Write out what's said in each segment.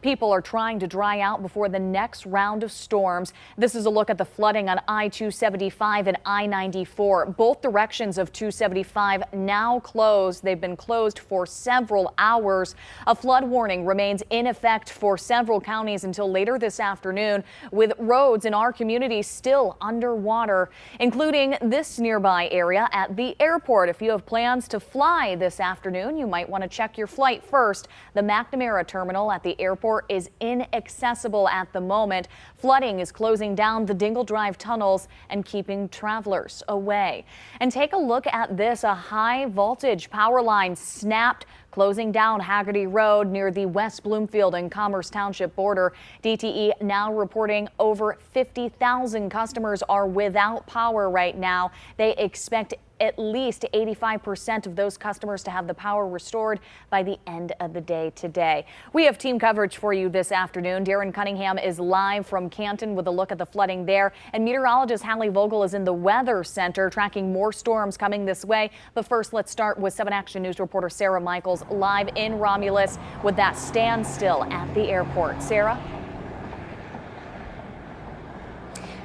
People are trying to dry out before the next round of storms. This is a look at the flooding on I-275 and I-94. Both directions of 275 now closed. They've been closed for several hours. A flood warning remains in effect for several counties until later this afternoon, with roads in our community still underwater, including this nearby area at the airport. If you have plans to fly this afternoon, you might want to check your flight first. The McNamara terminal at the airport is inaccessible at the moment. Flooding is closing down the Dingle Drive tunnels and keeping travelers away. And take a look at this. A high voltage power line snapped, closing down Haggerty Road near the West Bloomfield and Commerce Township border. DTE now reporting over 50,000 customers are without power right now. They expect at least 85% of those customers to have the power restored by the end of the day today. We have team coverage for you this afternoon. Darren Cunningham is live from Canton with a look at the flooding there. And meteorologist Hallie Vogel is in the Weather Center tracking more storms coming this way. But first, let's start with 7 Action News reporter Sarah Michaels live in Romulus with that standstill at the airport. Sarah?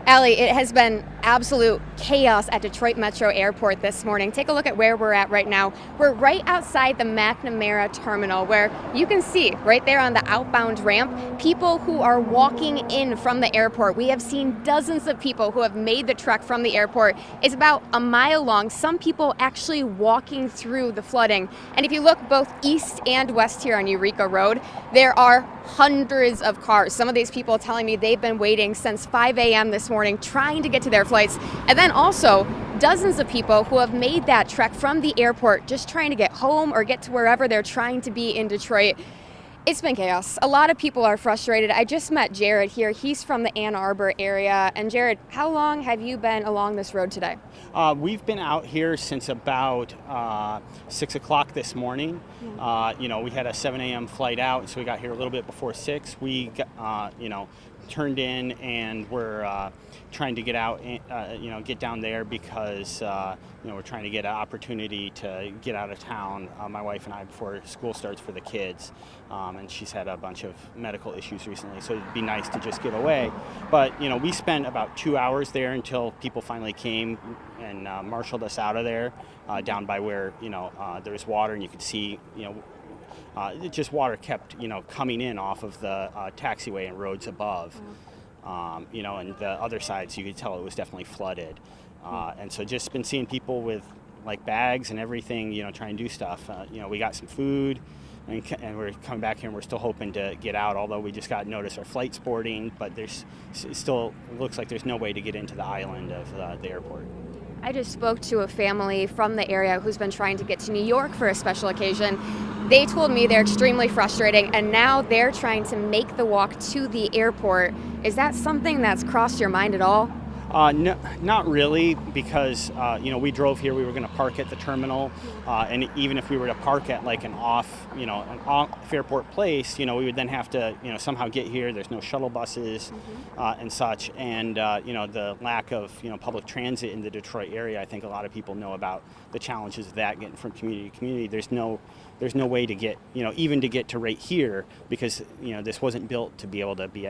Allie, it has been absolute chaos at Detroit Metro Airport this morning. Take a look at where we're at right now. We're right outside the McNamara terminal, where you can see right there on the outbound ramp people who are walking in from the airport. We have seen dozens of people who have made the trek from the airport. It's about a mile long. Some people actually walking through the flooding. And if you look both east and west here on Eureka Road, there are hundreds of cars. Some of these people telling me they've been waiting since 5 a.m. this morning trying to get to their flights. And then also dozens of people who have made that trek from the airport just trying to get home or get to wherever they're trying to be in Detroit. It's been chaos. A lot of people are frustrated. I just met Jared here. He's from the Ann Arbor area. And Jared, how long have you been along this road today? We've been out here since about 6 o'clock this morning. We had a 7 a.m. flight out, so we got here a little bit before 6. We, turned in and we're trying to get out, get down there because, we're trying to get an opportunity to get out of town, my wife and I, before school starts for the kids. And she's had a bunch of medical issues recently, so it'd be nice to just get away. But, we spent about 2 hours there until people finally came and marshaled us out of there, down by where, there's water and you could see, just water kept, coming in off of the taxiway and roads above. And the other sides, you could tell it was definitely flooded. And so just been seeing people with like bags and everything, trying to do stuff. We got some food and we're coming back here and we're still hoping to get out, although we just got notice our flight's boarding, but it still looks like there's no way to get into the island of the airport. I just spoke to a family from the area who's been trying to get to New York for a special occasion. They told me they're extremely frustrating, and now they're trying to make the walk to the airport. Is that something that's crossed your mind at all? No, not really, because we drove here. We were going to park at the terminal, and even if we were to park at like an off airport place, we would then have to somehow get here. There's no shuttle buses and such, and the lack of public transit in the Detroit area. I think a lot of people know about the challenges of that, getting from community to community. There's no way to get even to get to right here, because this wasn't built to be able to be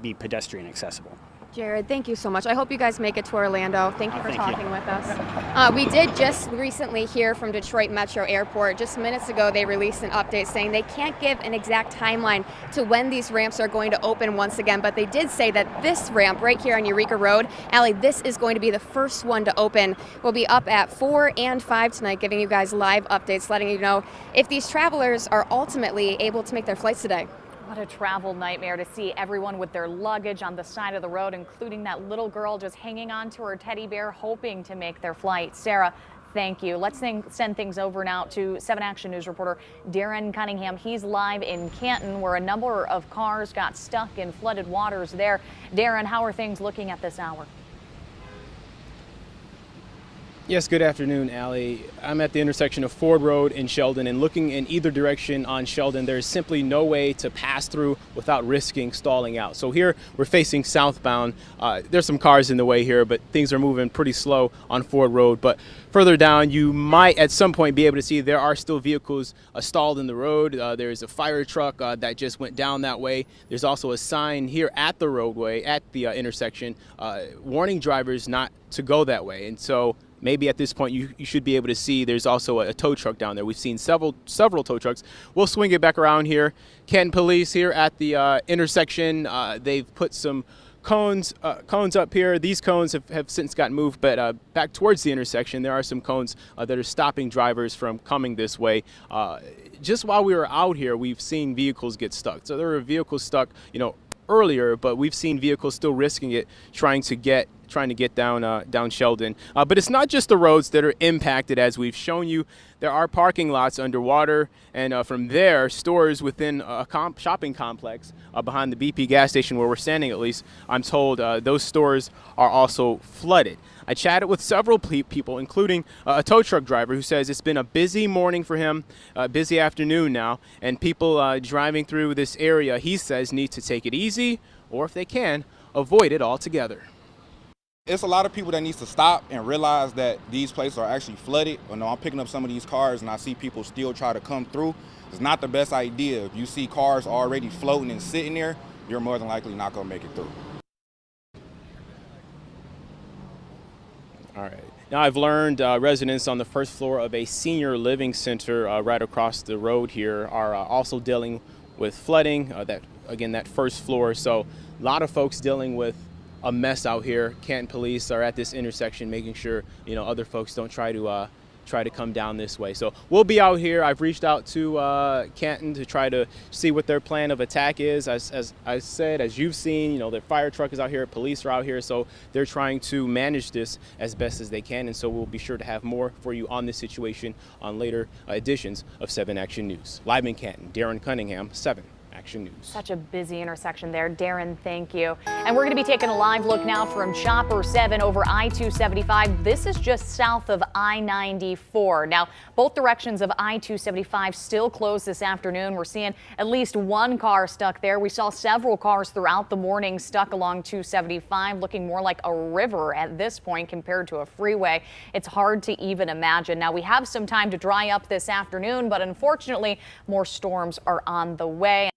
be pedestrian accessible. Jared, thank you so much. I hope you guys make it to Orlando. Thank you for talking with us. We did just recently hear from Detroit Metro Airport. Just minutes ago, they released an update saying they can't give an exact timeline to when these ramps are going to open once again, but they did say that this ramp right here on Eureka Road, Allie, this is going to be the first one to open. We'll be up at 4 and 5 tonight, giving you guys live updates, letting you know if these travelers are ultimately able to make their flights today. What a travel nightmare to see everyone with their luggage on the side of the road, including that little girl just hanging on to her teddy bear, hoping to make their flight. Sarah, thank you. Let's send things over now to 7 Action News reporter Darren Cunningham. He's live in Canton, where a number of cars got stuck in flooded waters there. Darren, how are things looking at this hour? Yes, good afternoon, Allie. I'm at the intersection of Ford Road and Sheldon, and looking in either direction on Sheldon, there's simply no way to pass through without risking stalling out. So here we're facing southbound. There's some cars in the way here, but things are moving pretty slow on Ford Road. But further down, you might at some point be able to see there are still vehicles stalled in the road. There's a fire truck that just went down that way. There's also a sign here at the roadway, at the intersection, warning drivers not to go that way. And so maybe at this point you should be able to see there's also a tow truck down there. We've seen several tow trucks. We'll swing it back around here. Canton police here at the intersection. They've put some cones up here. These cones have since gotten moved, but back towards the intersection there are some cones that are stopping drivers from coming this way. Just while we were out here, we've seen vehicles get stuck. So there were vehicles stuck, earlier, but we've seen vehicles still risking it, trying to get down Sheldon. But it's not just the roads that are impacted. As we've shown you, there are parking lots underwater, and from there, stores within a shopping complex behind the BP gas station where we're standing, at least, I'm told those stores are also flooded. I chatted with several people, including a tow truck driver, who says it's been a busy morning for him, busy afternoon now, and people driving through this area, he says, need to take it easy, or if they can, avoid it altogether. It's a lot of people that needs to stop and realize that these places are actually flooded. I'm picking up some of these cars and I see people still try to come through. It's not the best idea. If you see cars already floating and sitting there, you're more than likely not going to make it through. All right. Now I've learned residents on the first floor of a senior living center right across the road here are also dealing with flooding, that first floor. So a lot of folks dealing with a mess out here. Canton police are at this intersection making sure other folks don't try to come down this way. So we'll be out here. I've reached out to Canton to try to see what their plan of attack is. As I said, as you've seen, the fire truck is out here, police are out here, so they're trying to manage this as best as they can. And so we'll be sure to have more for you on this situation on later editions of 7 Action News. Live in Canton, Darren Cunningham, 7 Action News. Such a busy intersection there. Darren, thank you. And we're going to be taking a live look now from Chopper 7 over I-275. This is just south of I-94. Now, both directions of I-275 still closed this afternoon. We're seeing at least one car stuck there. We saw several cars throughout the morning stuck along 275, looking more like a river at this point compared to a freeway. It's hard to even imagine. Now, we have some time to dry up this afternoon, but unfortunately, more storms are on the way.